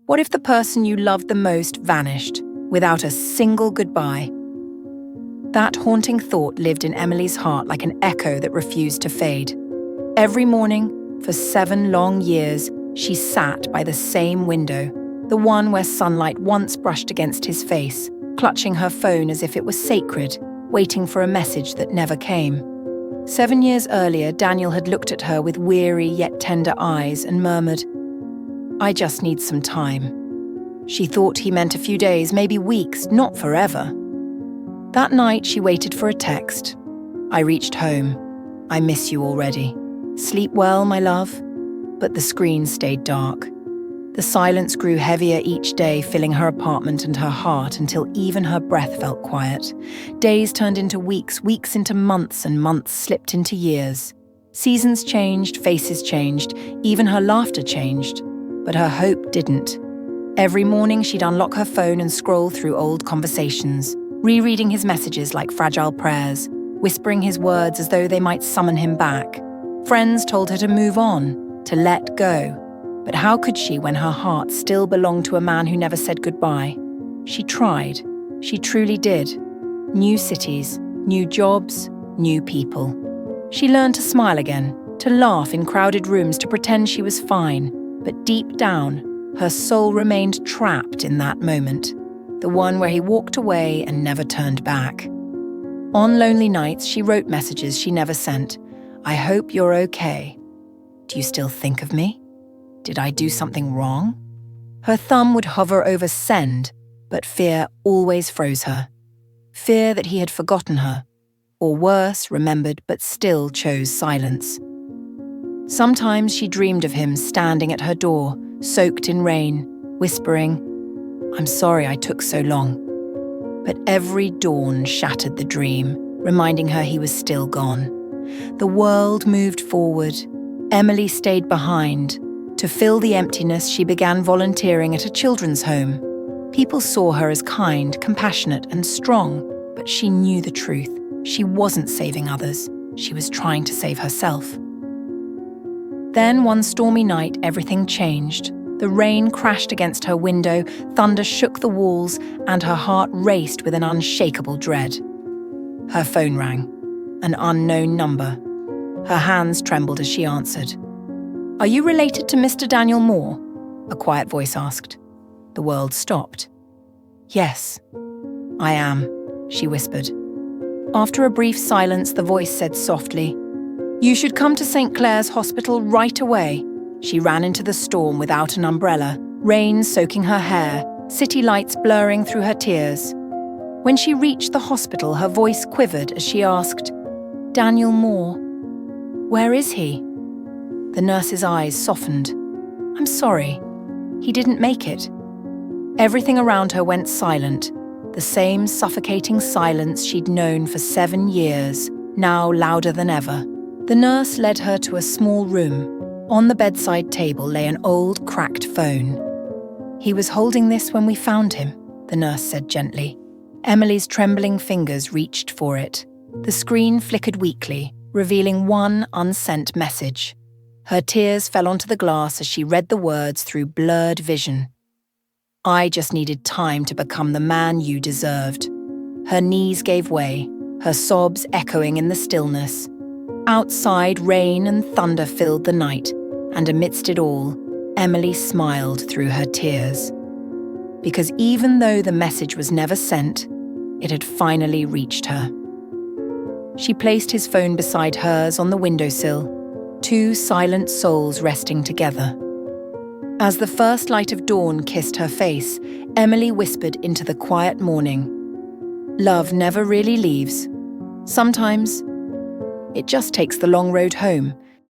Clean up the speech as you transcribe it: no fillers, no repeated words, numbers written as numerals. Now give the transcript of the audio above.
What if the person you loved the most vanished, without a single goodbye? That haunting thought lived in Emily's heart like an echo that refused to fade. Every morning, for 7 long years, she sat by the same window, the one where sunlight once brushed against his face, clutching her phone as if it was sacred, waiting for a message that never came. 7 years earlier, Daniel had looked at her with weary yet tender eyes and murmured, "I just need some time." She thought he meant a few days, maybe weeks, not forever. That night, she waited for a text. "I reached home. I miss you already. Sleep well, my love." But the screen stayed dark. The silence grew heavier each day, filling her apartment and her heart until even her breath felt quiet. Days turned into weeks, weeks into months, and months slipped into years. Seasons changed, faces changed, even her laughter changed. But her hope didn't. Every morning she'd unlock her phone and scroll through old conversations, rereading his messages like fragile prayers, whispering his words as though they might summon him back. Friends told her to move on, to let go. But how could she when her heart still belonged to a man who never said goodbye? She tried. She truly did. New cities, new jobs, new people. She learned to smile again, to laugh in crowded rooms, to pretend she was fine. But deep down, her soul remained trapped in that moment, the one where he walked away and never turned back. On lonely nights, she wrote messages she never sent. "I hope you're okay. Do you still think of me? Did I do something wrong?" Her thumb would hover over send, but fear always froze her. Fear that he had forgotten her, or worse, remembered but still chose silence. Sometimes she dreamed of him standing at her door, soaked in rain, whispering, "I'm sorry I took so long." But every dawn shattered the dream, reminding her he was still gone. The world moved forward. Emily stayed behind. To fill the emptiness, she began volunteering at a children's home. People saw her as kind, compassionate, and strong, but she knew the truth. She wasn't saving others. She was trying to save herself. Then one stormy night, everything changed. The rain crashed against her window, thunder shook the walls, and her heart raced with an unshakable dread. Her phone rang. An unknown number. Her hands trembled as she answered. "Are you related to Mr. Daniel Moore?" a quiet voice asked. The world stopped. "Yes, I am," she whispered. After a brief silence, the voice said softly, "You should come to St. Clair's Hospital right away." She ran into the storm without an umbrella, rain soaking her hair, city lights blurring through her tears. When she reached the hospital, her voice quivered as she asked, "Daniel Moore, where is he?" The nurse's eyes softened. "I'm sorry. He didn't make it." Everything around her went silent, the same suffocating silence she'd known for 7 years, now louder than ever. The nurse led her to a small room. On the bedside table lay an old, cracked phone. "He was holding this when we found him," the nurse said gently. Emily's trembling fingers reached for it. The screen flickered weakly, revealing one unsent message. Her tears fell onto the glass as she read the words through blurred vision. "I just needed time to become the man you deserved." Her knees gave way, her sobs echoing in the stillness. Outside, rain and thunder filled the night, and amidst it all, Emily smiled through her tears. Because even though the message was never sent, it had finally reached her. She placed his phone beside hers on the windowsill, 2 silent souls resting together. As the first light of dawn kissed her face, Emily whispered into the quiet morning, "Love never really leaves. Sometimes it just takes the long road home,